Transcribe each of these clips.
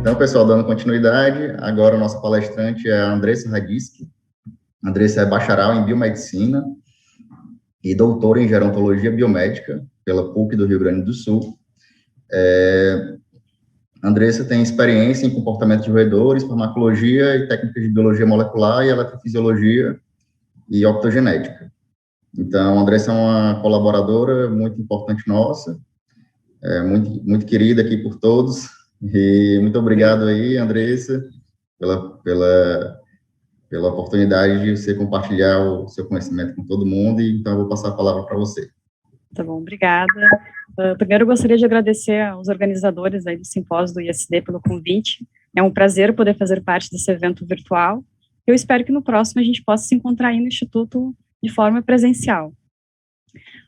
Então, pessoal, dando continuidade, agora a nossa palestrante é a Andressa Radiski. A Andressa é bacharel em biomedicina e doutora em gerontologia biomédica pela PUC do Rio Grande do Sul. A Andressa tem experiência em comportamento de roedores, farmacologia e técnicas de biologia molecular e eletrofisiologia e optogenética. Então, a Andressa é uma colaboradora muito importante nossa, muito querida aqui por todos. E muito obrigado aí, Andressa, pela oportunidade de você compartilhar o seu conhecimento com todo mundo, e então eu vou passar a palavra para você. Tá bom, obrigada. Primeiro, eu gostaria de agradecer aos organizadores aí do simpósio do ISD pelo convite. É um prazer poder fazer parte desse evento virtual. Eu espero que no próximo a gente possa se encontrar aí no Instituto de forma presencial.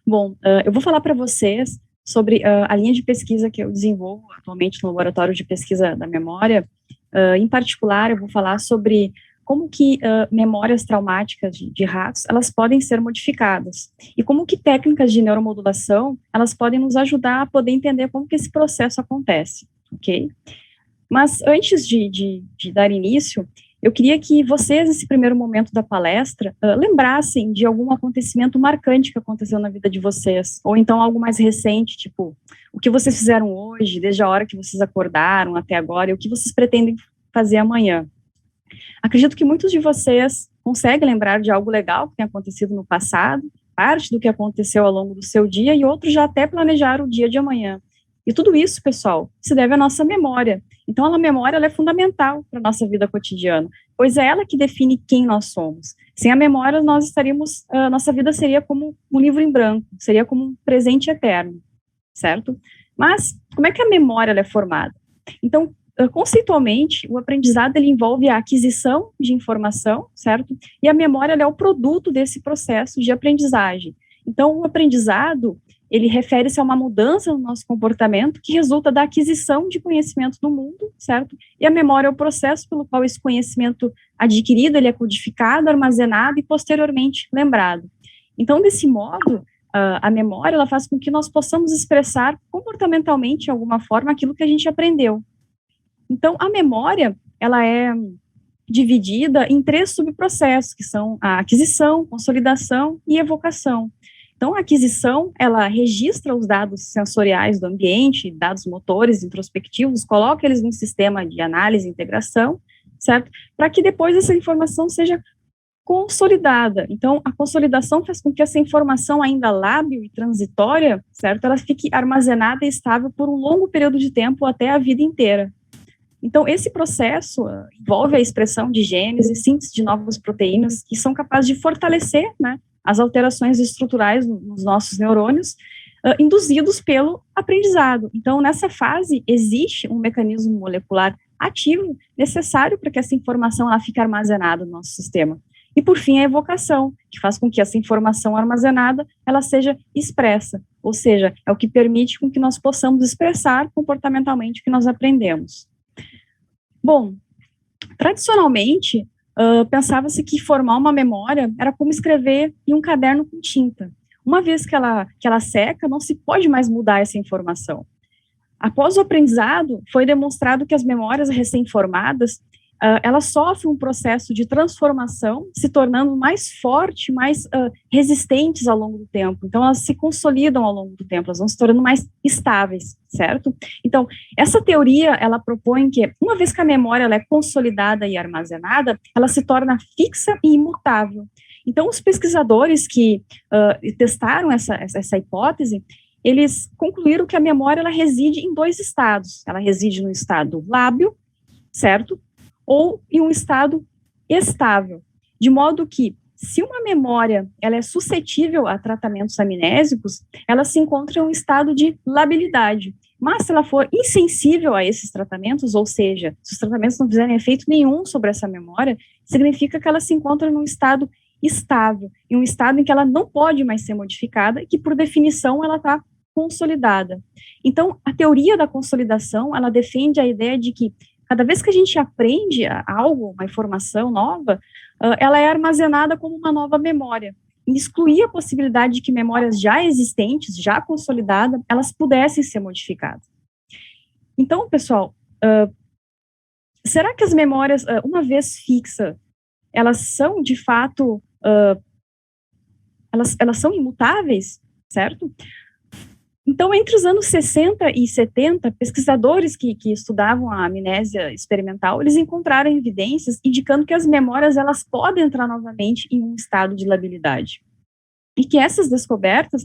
Bom, eu vou falar para vocês sobre a linha de pesquisa que eu desenvolvo atualmente no Laboratório de Pesquisa da Memória. Em particular, eu vou falar sobre como que memórias traumáticas de ratos, elas podem ser modificadas, e como que técnicas de neuromodulação, elas podem nos ajudar a poder entender como que esse processo acontece, ok? Mas antes de dar início, eu queria que vocês, nesse primeiro momento da palestra, lembrassem de algum acontecimento marcante que aconteceu na vida de vocês, ou então algo mais recente, tipo, o que vocês fizeram hoje, desde a hora que vocês acordaram até agora, e o que vocês pretendem fazer amanhã. Acredito que muitos de vocês conseguem lembrar de algo legal que tem acontecido no passado, parte do que aconteceu ao longo do seu dia, e outros já até planejaram o dia de amanhã. E tudo isso, pessoal, se deve à nossa memória. Então, a memória ela é fundamental para a nossa vida cotidiana, pois é ela que define quem nós somos. Sem a memória, nós estaríamos, nossa vida seria como um livro em branco, seria como um presente eterno, certo? Mas, como é que a memória ela é formada? Então, conceitualmente, o aprendizado ele envolve a aquisição de informação, certo? E a memória ela é o produto desse processo de aprendizagem. Então, o aprendizado, ele refere-se a uma mudança no nosso comportamento que resulta da aquisição de conhecimento do mundo, certo? E a memória é o processo pelo qual esse conhecimento adquirido, ele é codificado, armazenado e posteriormente lembrado. Então, desse modo, a memória, ela faz com que nós possamos expressar comportamentalmente, de alguma forma, aquilo que a gente aprendeu. Então, a memória, ela é dividida em 3 subprocessos, que são a aquisição, consolidação e evocação. Então, a aquisição, ela registra os dados sensoriais do ambiente, dados motores, introspectivos, coloca eles num sistema de análise e integração, certo? Para que depois essa informação seja consolidada. Então, a consolidação faz com que essa informação ainda lábil e transitória, certo? Ela fique armazenada e estável por um longo período de tempo, até a vida inteira. Então, esse processo envolve a expressão de genes e síntese de novas proteínas que são capazes de fortalecer, né, as alterações estruturais nos nossos neurônios, induzidos pelo aprendizado. Então, nessa fase, existe um mecanismo molecular ativo necessário para que essa informação ela fique armazenada no nosso sistema. E, por fim, a evocação, que faz com que essa informação armazenada ela seja expressa, ou seja, é o que permite com que nós possamos expressar comportamentalmente o que nós aprendemos. Bom, tradicionalmente, pensava-se que formar uma memória era como escrever em um caderno com tinta. Uma vez que ela seca, não se pode mais mudar essa informação. Após o aprendizado, foi demonstrado que as memórias recém-formadas, elas sofrem um processo de transformação, se tornando mais fortes, mais resistentes ao longo do tempo. Então, elas se consolidam ao longo do tempo, elas vão se tornando mais estáveis, certo? Então, essa teoria, ela propõe que, uma vez que a memória ela é consolidada e armazenada, ela se torna fixa e imutável. Então, os pesquisadores que testaram essa hipótese, eles concluíram que a memória ela reside em 2 estados. Ela reside no estado lábil, certo? Ou em um estado estável, de modo que, se uma memória ela é suscetível a tratamentos amnésicos, ela se encontra em um estado de labilidade, mas se ela for insensível a esses tratamentos, ou seja, se os tratamentos não fizerem efeito nenhum sobre essa memória, significa que ela se encontra num estado estável, em um estado em que ela não pode mais ser modificada e que, por definição, ela está consolidada. Então, a teoria da consolidação, ela defende a ideia de que cada vez que a gente aprende algo, uma informação nova, ela é armazenada como uma nova memória. excluir a possibilidade de que memórias já existentes, já consolidadas, elas pudessem ser modificadas. Então, pessoal, será que as memórias, uma vez fixa, elas são, de fato, elas são imutáveis, certo? Então, entre os anos 60 e 70, pesquisadores que estudavam a amnésia experimental, eles encontraram evidências indicando que as memórias, elas podem entrar novamente em um estado de labilidade. E que essas descobertas,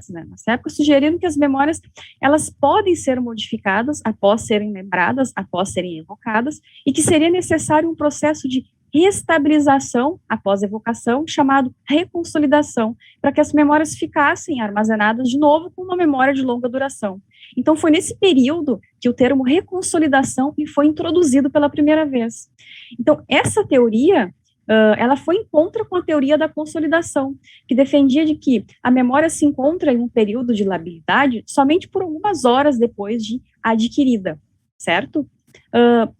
né, nessa época, sugeriram que as memórias, elas podem ser modificadas após serem lembradas, após serem evocadas, e que seria necessário um processo de reestabilização após evocação, chamado reconsolidação, para que as memórias ficassem armazenadas de novo com uma memória de longa duração. Então, foi nesse período que o termo reconsolidação foi introduzido pela primeira vez. Então, essa teoria, ela foi em contra com a teoria da consolidação, que defendia de que a memória se encontra em um período de labilidade somente por algumas horas depois de adquirida, certo?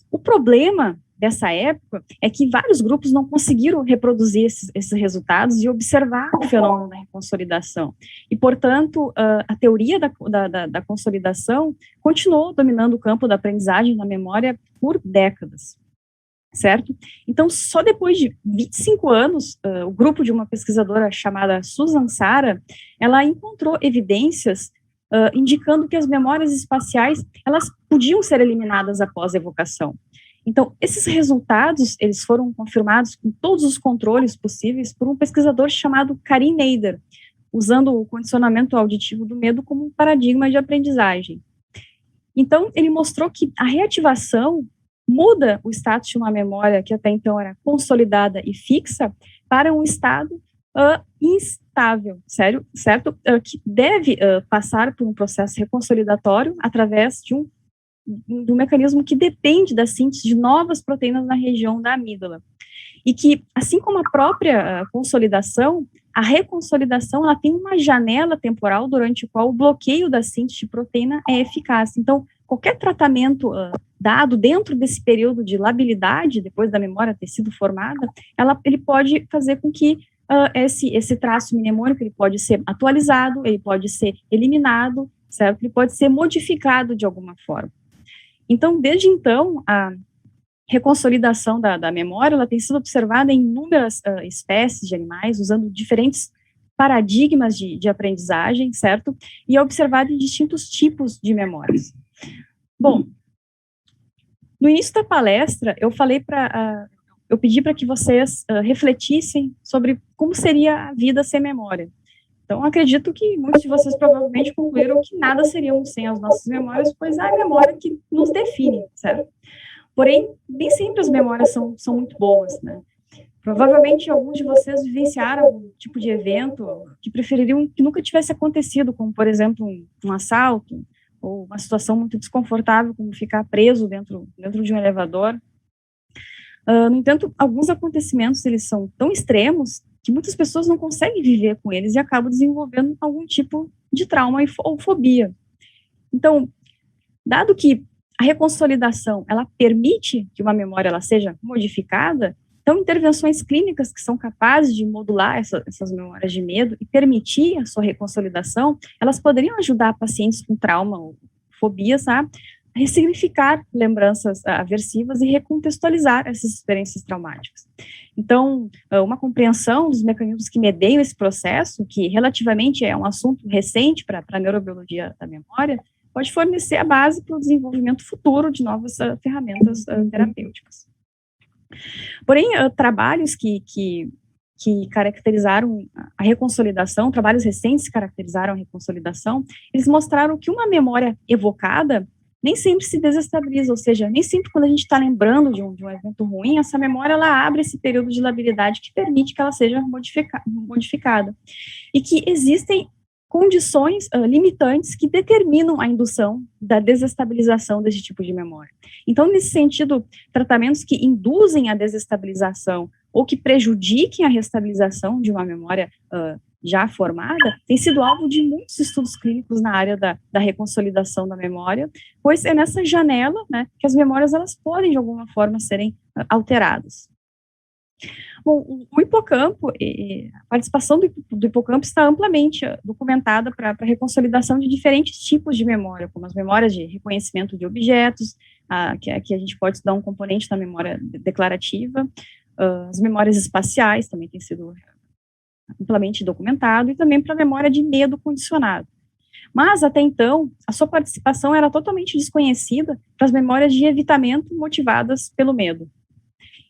O problema dessa época é que vários grupos não conseguiram reproduzir esses resultados e observar o fenômeno da reconsolidação. E, portanto, a teoria da consolidação continuou dominando o campo da aprendizagem da memória por décadas, certo? Então, só depois de 25 anos, o grupo de uma pesquisadora chamada Susan Sara, ela encontrou evidências indicando que as memórias espaciais, elas podiam ser eliminadas após a evocação. Então, esses resultados, eles foram confirmados com todos os controles possíveis por um pesquisador chamado Karim Neider, usando o condicionamento auditivo do medo como um paradigma de aprendizagem. Então, ele mostrou que a reativação muda o status de uma memória que até então era consolidada e fixa para um estado instável, certo? Que deve passar por um processo reconsolidatório através de um mecanismo que depende da síntese de novas proteínas na região da amígdala. E que, assim como a própria consolidação, a reconsolidação, ela tem uma janela temporal durante a qual o bloqueio da síntese de proteína é eficaz. Então, qualquer tratamento dado dentro desse período de labilidade, depois da memória ter sido formada, ele pode fazer com que esse traço mnemônico, ele pode ser atualizado, ele pode ser eliminado, certo? Ele pode ser modificado de alguma forma. Então, desde então, a reconsolidação da memória, ela tem sido observada em inúmeras espécies de animais, usando diferentes paradigmas de aprendizagem, certo? E é observada em distintos tipos de memórias. Bom, no início da palestra, eu pedi para que vocês refletissem sobre como seria a vida sem memória. Então, acredito que muitos de vocês provavelmente concluíram que nada seríamos sem as nossas memórias, pois é a memória que nos define, certo? Porém, nem sempre as memórias são muito boas, né? Provavelmente alguns de vocês vivenciaram algum tipo de evento que prefeririam que nunca tivesse acontecido, como, por exemplo, um assalto, ou uma situação muito desconfortável, como ficar preso dentro de um elevador. No entanto, alguns acontecimentos, eles são tão extremos que muitas pessoas não conseguem viver com eles e acabam desenvolvendo algum tipo de trauma ou fobia. Então, dado que a reconsolidação, ela permite que uma memória ela seja modificada, então intervenções clínicas que são capazes de modular essas memórias de medo e permitir a sua reconsolidação, elas poderiam ajudar pacientes com trauma ou fobias a ressignificar lembranças aversivas e recontextualizar essas experiências traumáticas. Então, uma compreensão dos mecanismos que medeiam esse processo, que relativamente é um assunto recente para a neurobiologia da memória, pode fornecer a base para o desenvolvimento futuro de novas ferramentas terapêuticas. Porém, trabalhos que caracterizaram a reconsolidação, trabalhos recentes que caracterizaram a reconsolidação, eles mostraram que uma memória evocada nem sempre se desestabiliza, ou seja, nem sempre quando a gente está lembrando de um evento ruim, essa memória, ela abre esse período de labilidade que permite que ela seja modificada. E que existem condições limitantes que determinam a indução da desestabilização desse tipo de memória. Então, nesse sentido, tratamentos que induzem a desestabilização ou que prejudiquem a restabilização de uma memória já formada, tem sido alvo de muitos estudos clínicos na área da reconsolidação da memória, pois é nessa janela, né, que as memórias elas podem, de alguma forma, serem alteradas. Bom, o hipocampo, a participação do hipocampo está amplamente documentada para a reconsolidação de diferentes tipos de memória, como as memórias de reconhecimento de objetos, que a gente pode estudar um componente da memória declarativa, as memórias espaciais também têm sido amplamente documentado, e também para a memória de medo condicionado. Mas, até então, a sua participação era totalmente desconhecida para as memórias de evitamento motivadas pelo medo.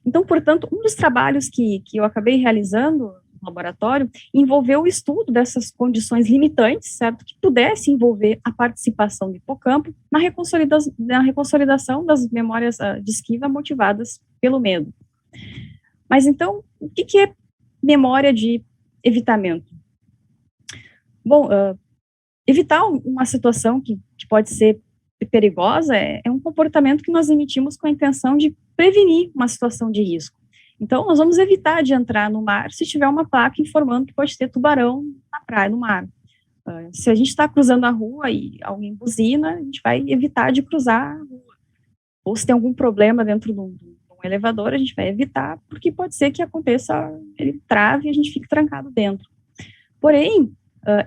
Então, portanto, um dos trabalhos que eu acabei realizando no laboratório envolveu o estudo dessas condições limitantes, certo, que pudesse envolver a participação do hipocampo na reconssolidação das memórias de esquiva motivadas pelo medo. Mas, então, o que é memória de evitamento? Bom, evitar uma situação que pode ser perigosa é um comportamento que nós emitimos com a intenção de prevenir uma situação de risco. Então, nós vamos evitar de entrar no mar se tiver uma placa informando que pode ter tubarão na praia, no mar. Se a gente está cruzando a rua e alguém buzina, a gente vai evitar de cruzar a rua. Ou se tem algum problema dentro de um elevador, a gente vai evitar, porque pode ser que aconteça, ele trave e a gente fique trancado dentro. Porém,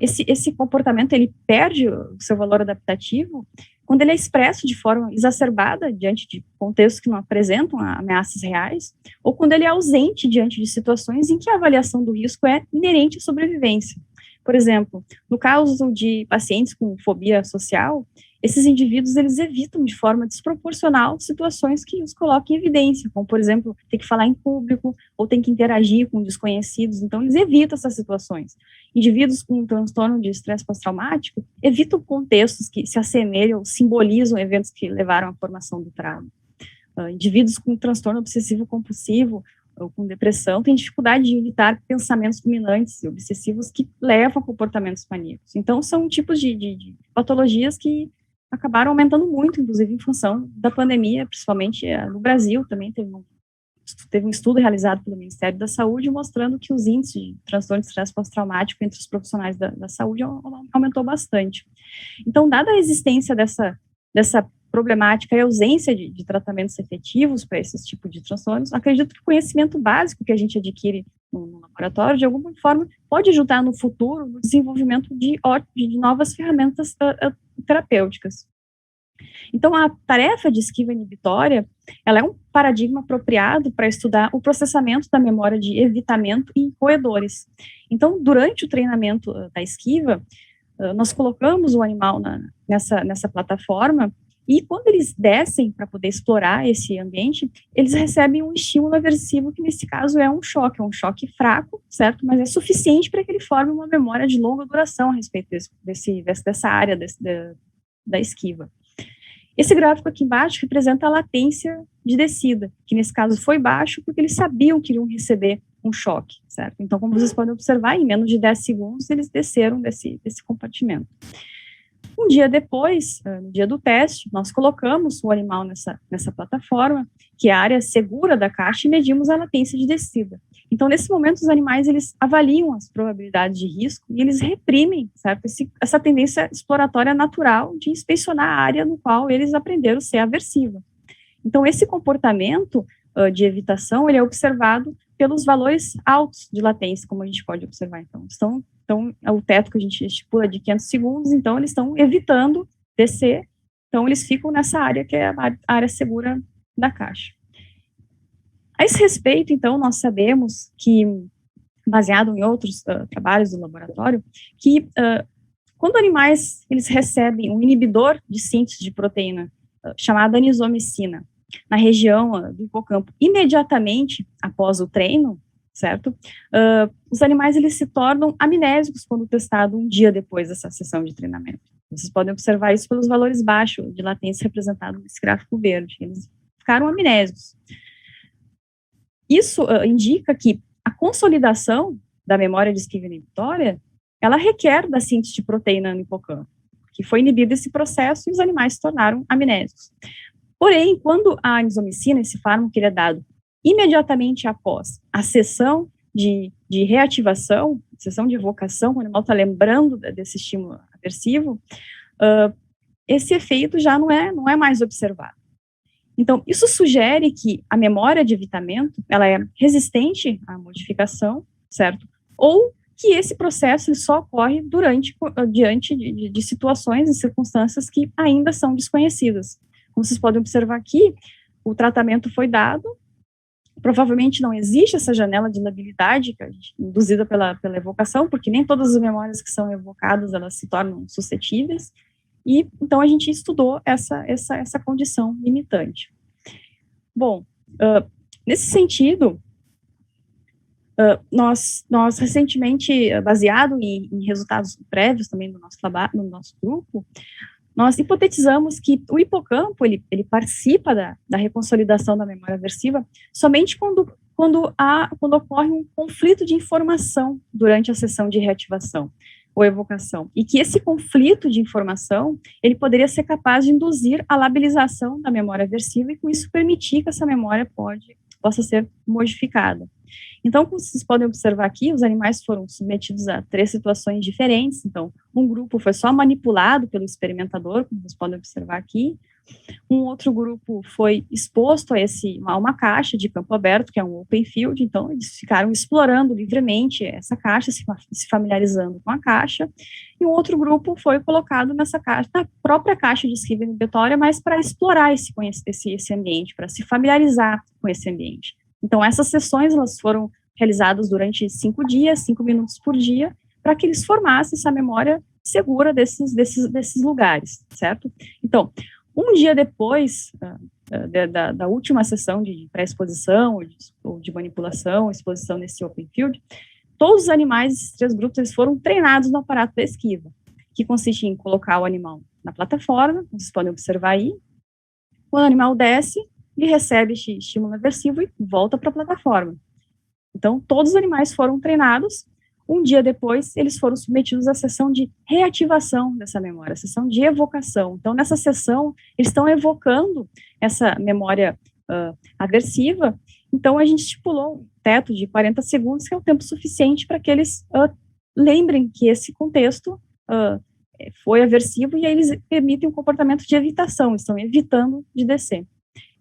esse comportamento, ele perde o seu valor adaptativo quando ele é expresso de forma exacerbada diante de contextos que não apresentam ameaças reais, ou quando ele é ausente diante de situações em que a avaliação do risco é inerente à sobrevivência. Por exemplo, no caso de pacientes com fobia social, esses indivíduos, eles evitam de forma desproporcional situações que os coloquem em evidência, como, por exemplo, ter que falar em público, ou ter que interagir com desconhecidos, então eles evitam essas situações. Indivíduos com transtorno de estresse pós-traumático evitam contextos que se assemelham ou simbolizam eventos que levaram à formação do trauma. Indivíduos com transtorno obsessivo-compulsivo ou com depressão têm dificuldade de evitar pensamentos dominantes e obsessivos que levam a comportamentos maníacos. Então, são tipos de patologias que acabaram aumentando muito, inclusive em função da pandemia, principalmente no Brasil, também teve um estudo realizado pelo Ministério da Saúde mostrando que os índices de transtorno de estresse pós-traumático entre os profissionais da saúde aumentou bastante. Então, dada a existência dessa problemática e ausência de tratamentos efetivos para esses tipos de transtornos, acredito que o conhecimento básico que a gente adquire no laboratório, de alguma forma, pode ajudar no futuro no desenvolvimento de novas ferramentas terapêuticas. Então, a tarefa de esquiva inibitória, ela é um paradigma apropriado para estudar o processamento da memória de evitamento em roedores. Então, durante o treinamento da esquiva, nós colocamos o animal nessa plataforma, e quando eles descem para poder explorar esse ambiente, eles recebem um estímulo aversivo, que nesse caso é um choque fraco, certo? Mas é suficiente para que ele forme uma memória de longa duração a respeito dessa área da esquiva. Esse gráfico aqui embaixo representa a latência de descida, que nesse caso foi baixo porque eles sabiam que iriam receber um choque, certo? Então, como vocês podem observar, em menos de 10 segundos, eles desceram desse compartimento. Um dia depois, no dia do teste, nós colocamos o animal nessa plataforma, que é a área segura da caixa, e medimos a latência de descida. Então, nesse momento, os animais, eles avaliam as probabilidades de risco e eles reprimem, certo, essa tendência exploratória natural de inspecionar a área no qual eles aprenderam a ser aversiva. Então, esse comportamento de evitação, ele é observado pelos valores altos de latência, como a gente pode observar. Então, o teto que a gente estipula de 500 segundos, então eles estão evitando descer, então eles ficam nessa área que é a área segura da caixa. A esse respeito, então, nós sabemos que, baseado em outros trabalhos do laboratório, que quando animais eles recebem um inibidor de síntese de proteína chamada anisomicina na região do hipocampo imediatamente após o treino, certo? Os animais, eles se tornam amnésicos quando testado um dia depois dessa sessão de treinamento. Vocês podem observar isso pelos valores baixos de latência representados nesse gráfico verde. Eles ficaram amnésicos. Isso indica que a consolidação da memória de esquiva inibitória, ela requer da síntese de proteína no hipocampo, que foi inibido esse processo e os animais se tornaram amnésicos. Porém, quando a anisomicina, esse fármaco que ele é dado imediatamente após a sessão de reativação, sessão de evocação, quando o animal está lembrando desse estímulo aversivo, esse efeito já não é mais observado. Então, isso sugere que a memória de evitamento, ela é resistente à modificação, certo? Ou que esse processo ele só ocorre diante de situações e circunstâncias que ainda são desconhecidas. Como vocês podem observar aqui, o tratamento foi dado, provavelmente não existe essa janela de labilidade induzida pela evocação, porque nem todas as memórias que são evocadas, elas se tornam suscetíveis, e então a gente estudou essa condição limitante. Bom, nesse sentido, nós recentemente, baseado em resultados prévios também do nosso trabalho, no nosso grupo, nós hipotetizamos que o hipocampo, ele participa da reconsolidação da memória aversiva somente quando ocorre um conflito de informação durante a sessão de reativação ou evocação, e que esse conflito de informação, ele poderia ser capaz de induzir a labilização da memória aversiva e com isso permitir que essa memória possa ser modificada. Então, como vocês podem observar aqui, os animais foram submetidos a 3 situações diferentes. Então, um grupo foi só manipulado pelo experimentador, como vocês podem observar aqui. Um outro grupo foi exposto a uma caixa de campo aberto, que é um open field. Então, eles ficaram explorando livremente essa caixa, se familiarizando com a caixa. E um outro grupo foi colocado nessa caixa, na própria caixa de esquiva inibitória, mas para explorar esse ambiente, para se familiarizar com esse ambiente. Então, essas sessões, elas foram realizadas durante 5 dias, 5 minutos por dia, para que eles formassem essa memória segura desses lugares, certo? Então, um dia depois da última sessão de pré-exposição ou de manipulação, exposição nesse open field, todos os animais, esses 3 grupos, eles foram treinados no aparato da esquiva, que consiste em colocar o animal na plataforma, vocês podem observar aí, quando o animal desce, ele recebe esse estímulo aversivo e volta para a plataforma. Então, todos os animais foram treinados. Um dia depois, eles foram submetidos à sessão de reativação dessa memória, a sessão de evocação. Então, nessa sessão, eles estão evocando essa memória aversiva. Então, a gente estipulou um teto de 40 segundos, que é o tempo suficiente para que eles lembrem que esse contexto foi aversivo e aí eles permitem um comportamento de evitação, estão evitando de descer.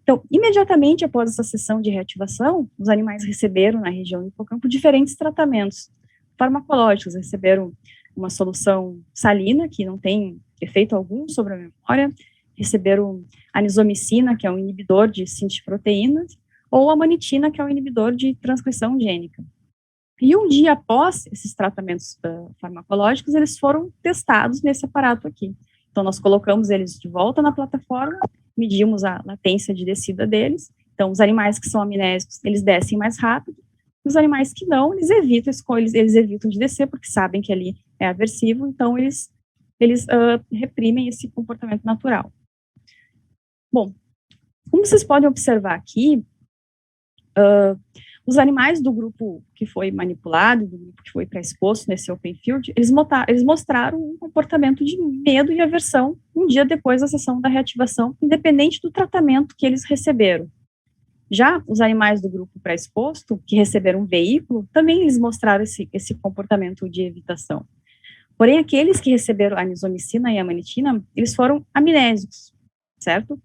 Então, imediatamente após essa sessão de reativação, os animais receberam na região do hipocampo diferentes tratamentos farmacológicos, receberam uma solução salina, que não tem efeito algum sobre a memória, receberam anisomicina, que é um inibidor de síntese de proteínas, ou a manitina, que é um inibidor de transcrição gênica. E um dia após esses tratamentos farmacológicos, eles foram testados nesse aparato aqui. Então, nós colocamos eles de volta na plataforma, medimos a latência de descida deles. Então, os animais que são amnésicos, eles descem mais rápido. Os animais que não, eles evitam de descer, porque sabem que ali é aversivo, então eles reprimem esse comportamento natural. Bom, como vocês podem observar aqui, os animais do grupo que foi manipulado, do grupo que foi pré-exposto nesse open field, eles mostraram um comportamento de medo e aversão um dia depois da sessão da reativação, independente do tratamento que eles receberam. Já os animais do grupo pré-exposto, que receberam um veículo, também eles mostraram esse comportamento de evitação. Porém, aqueles que receberam a anisomicina e a manitina, eles foram amnésicos, certo?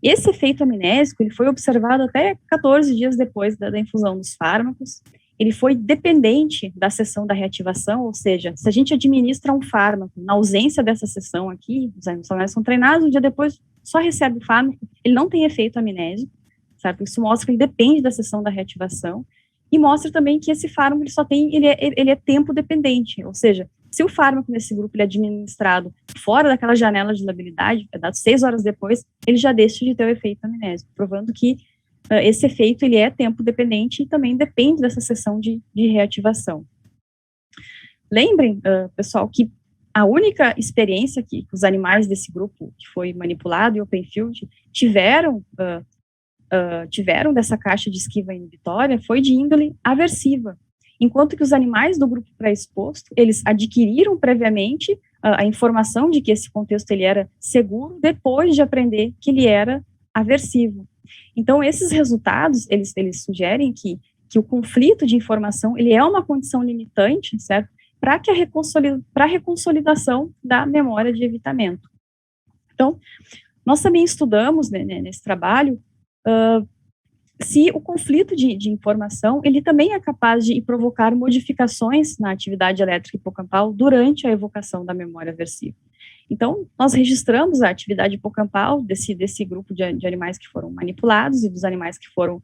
Esse efeito amnésico, ele foi observado até 14 dias depois da infusão dos fármacos. Ele foi dependente da sessão da reativação, ou seja, se a gente administra um fármaco na ausência dessa sessão aqui, os animais são treinados, um dia depois só recebe o fármaco, ele não tem efeito amnésico, certo? Isso mostra que ele depende da sessão da reativação, e mostra também que esse fármaco ele é tempo dependente, ou seja, se o fármaco nesse grupo ele é administrado fora daquela janela de labilidade, é dado 6 horas depois, ele já deixa de ter o efeito amnésico, provando que esse efeito ele é tempo dependente e também depende dessa sessão de reativação. Lembrem, pessoal, que a única experiência que os animais desse grupo que foi manipulado em open field tiveram dessa caixa de esquiva inibitória foi de índole aversiva, enquanto que os animais do grupo pré-exposto, eles adquiriram previamente a informação de que esse contexto ele era seguro, depois de aprender que ele era aversivo. Então, esses resultados, eles sugerem que o conflito de informação, ele é uma condição limitante, certo? Para a reconsolidação da memória de evitamento. Então, Nós também estudamos, né, nesse trabalho, se o conflito de informação, ele também é capaz de provocar modificações na atividade elétrica hipocampal durante a evocação da memória aversiva. Então, nós registramos a atividade hipocampal desse grupo de animais que foram manipulados e dos animais que foram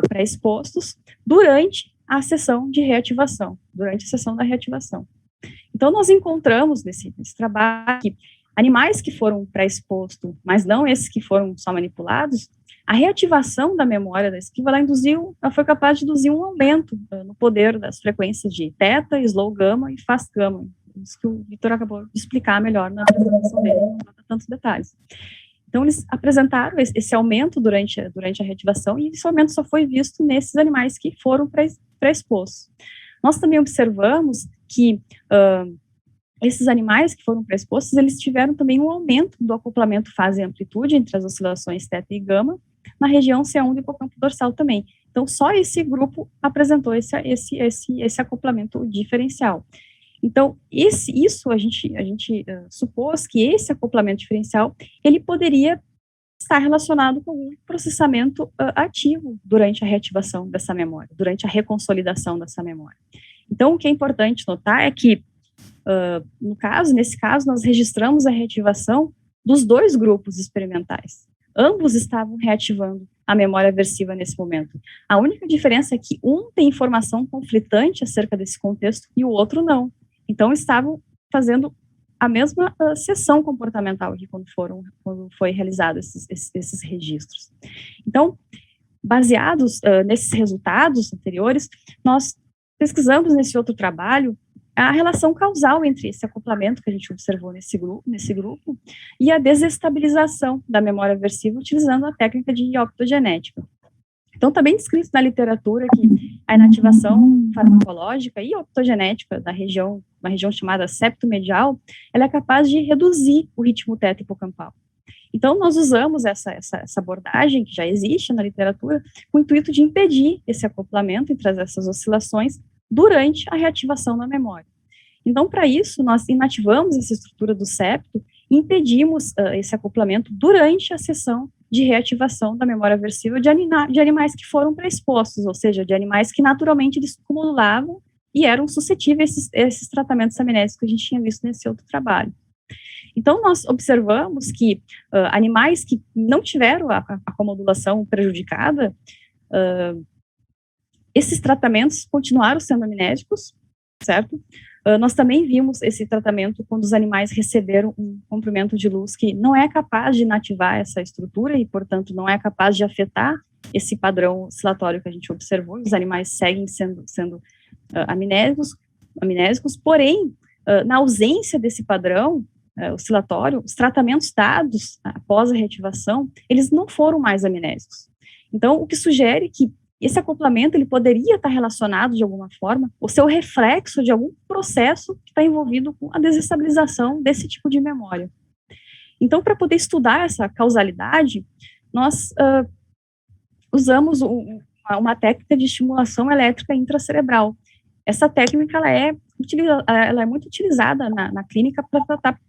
pré-expostos durante a sessão de reativação, durante a sessão da reativação. Então, nós encontramos nesse trabalho que animais que foram pré-expostos, mas não esses que foram só manipulados, a reativação da memória da esquiva, ela foi capaz de induzir um aumento no poder das frequências de teta, slow gama e fast gama. Isso que o Vitor acabou de explicar melhor na apresentação dele, não dá tantos detalhes. Então, eles apresentaram esse aumento durante a reativação, e esse aumento só foi visto nesses animais que foram pré-expostos. Nós também observamos que esses animais que foram pré-expostos, eles tiveram também um aumento do acoplamento fase e amplitude entre as oscilações teta e gama, na região C1 do hipocampo dorsal também. Então, só esse grupo apresentou esse acoplamento diferencial. Então, isso a gente supôs que esse acoplamento diferencial, ele poderia estar relacionado com algum processamento ativo durante a reativação dessa memória, durante a reconsolidação dessa memória. Então, o que é importante notar é que, nesse caso, nós registramos a reativação dos dois grupos experimentais. Ambos estavam reativando a memória aversiva nesse momento. A única diferença é que um tem informação conflitante acerca desse contexto e o outro não. Então, estavam fazendo a mesma sessão comportamental aqui quando foi realizado esses registros. Então, baseados nesses resultados anteriores, nós pesquisamos nesse outro trabalho a relação causal entre esse acoplamento que a gente observou nesse grupo e a desestabilização da memória aversiva utilizando a técnica de optogenética. Então, está bem descrito na literatura que a inativação farmacológica e optogenética uma região chamada septo medial, ela é capaz de reduzir o ritmo teta hipocampal. Então, nós usamos essa abordagem, que já existe na literatura, com o intuito de impedir esse acoplamento entre essas oscilações durante a reativação da memória. Então, para isso, nós inativamos essa estrutura do septo e impedimos esse acoplamento durante a sessão de reativação da memória aversiva de animais que foram pré-expostos, ou seja, de animais que naturalmente eles acumulavam e eram suscetíveis a esses tratamentos amnésicos que a gente tinha visto nesse outro trabalho. Então, nós observamos que animais que não tiveram a comodulação prejudicada, esses tratamentos continuaram sendo amnésicos, certo? Nós também vimos esse tratamento quando os animais receberam um comprimento de luz que não é capaz de inativar essa estrutura e, portanto, não é capaz de afetar esse padrão oscilatório que a gente observou. Os animais seguem sendo amnésicos, porém, na ausência desse padrão oscilatório, os tratamentos dados após a reativação, eles não foram mais amnésicos. Então, o que sugere que esse acoplamento, ele poderia estar relacionado de alguma forma, ou ser o reflexo de algum processo que está envolvido com a desestabilização desse tipo de memória. Então, para poder estudar essa causalidade, nós usamos uma técnica de estimulação elétrica intracerebral. Essa técnica, ela é muito utilizada na clínica para tratar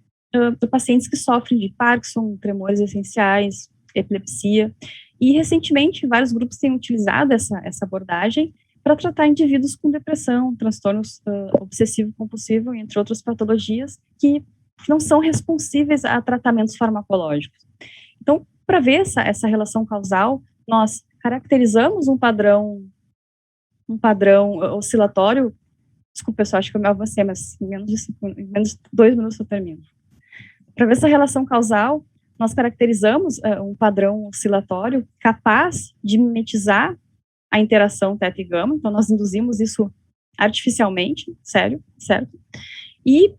pacientes que sofrem de Parkinson, tremores essenciais, epilepsia. E, recentemente, vários grupos têm utilizado essa abordagem para tratar indivíduos com depressão, transtornos obsessivo-compulsivo, entre outras patologias, que não são responsíveis a tratamentos farmacológicos. Então, para ver essa relação causal, nós caracterizamos um padrão oscilatório. Desculpa, pessoal, acho que eu me avancei, mas em menos de 2 minutos eu termino. Para ver essa relação causal, nós caracterizamos um padrão oscilatório capaz de mimetizar a interação teta e gama, então nós induzimos isso artificialmente, certo? E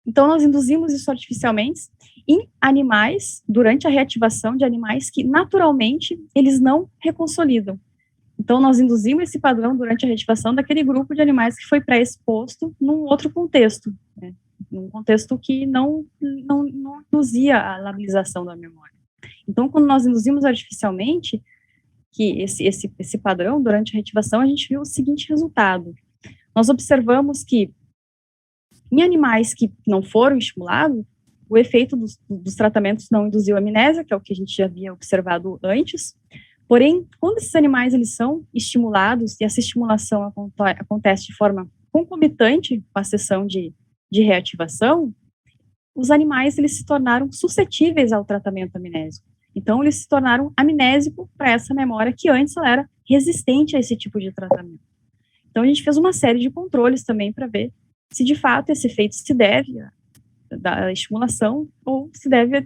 então nós induzimos isso artificialmente em animais, durante a reativação de animais que naturalmente eles não reconsolidam. Então nós induzimos esse padrão durante a reativação daquele grupo de animais que foi pré-exposto num outro contexto, né? Num contexto que não induzia a labilização da memória. Então, quando nós induzimos artificialmente que esse padrão durante a reativação, a gente viu o seguinte resultado. Nós observamos que em animais que não foram estimulados, o efeito dos tratamentos não induziu amnésia, que é o que a gente já havia observado antes. Porém, quando esses animais eles são estimulados, e essa estimulação acontece de forma concomitante com a sessão de reativação, os animais eles se tornaram suscetíveis ao tratamento amnésico. Então, eles se tornaram amnésicos para essa memória que antes ela era resistente a esse tipo de tratamento. Então, a gente fez uma série de controles também para ver se de fato esse efeito se deve da estimulação ou se deve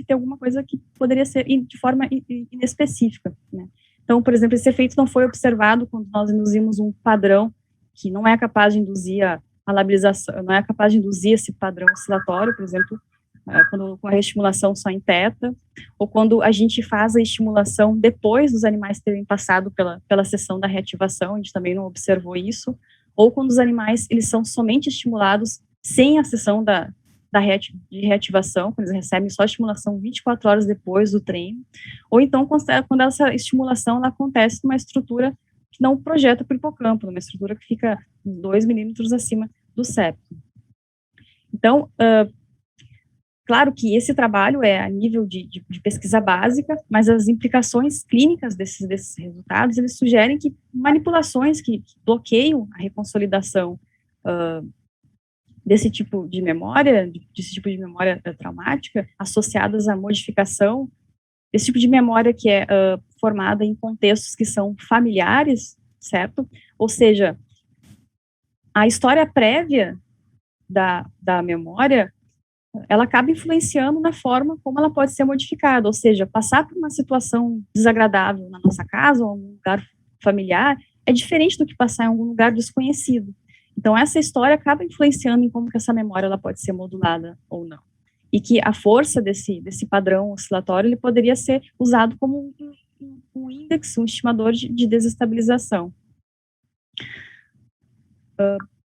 ter alguma coisa que poderia ser de forma inespecífica, né? Então, por exemplo, esse efeito não foi observado quando nós induzimos um padrão que não é capaz de induzir a labilização, não é capaz de induzir esse padrão oscilatório, por exemplo, quando com a reestimulação só em teta, ou quando a gente faz a estimulação depois dos animais terem passado pela sessão da reativação, a gente também não observou isso, ou quando os animais eles são somente estimulados sem a sessão de reativação, quando eles recebem só a estimulação 24 horas depois do treino, ou então quando essa estimulação ela acontece numa estrutura que não projeta para o hipocampo, numa estrutura que fica 2 milímetros acima do septo. Então, claro que esse trabalho é a nível de pesquisa básica, mas as implicações clínicas desses resultados, eles sugerem que manipulações que bloqueiam a reconsolidação desse tipo de memória traumática, associadas à modificação, esse tipo de memória que é formada em contextos que são familiares, certo? Ou seja, a história prévia da memória, ela acaba influenciando na forma como ela pode ser modificada, ou seja, passar por uma situação desagradável na nossa casa ou em algum lugar familiar é diferente do que passar em algum lugar desconhecido. Então, essa história acaba influenciando em como que essa memória ela pode ser modulada ou não. E que a força desse padrão oscilatório ele poderia ser usado como um índice, um estimador de desestabilização.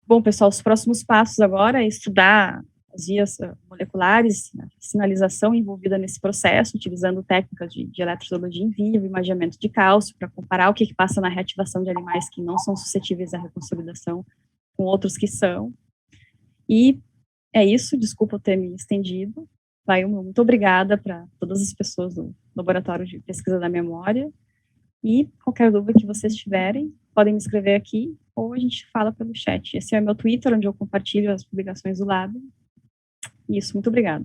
Bom, pessoal, os próximos passos agora é estudar as vias moleculares, a sinalização envolvida nesse processo, utilizando técnicas de eletrofisiologia em vivo, imageamento de cálcio, para comparar o que passa na reativação de animais que não são suscetíveis à reconsolidação com outros que são. E é isso, desculpa eu ter me estendido. Muito obrigada para todas as pessoas do Laboratório de Pesquisa da Memória. E qualquer dúvida que vocês tiverem, podem me escrever aqui, ou a gente fala pelo chat. Esse é o meu Twitter, onde eu compartilho as publicações do Lab. Isso, muito obrigada.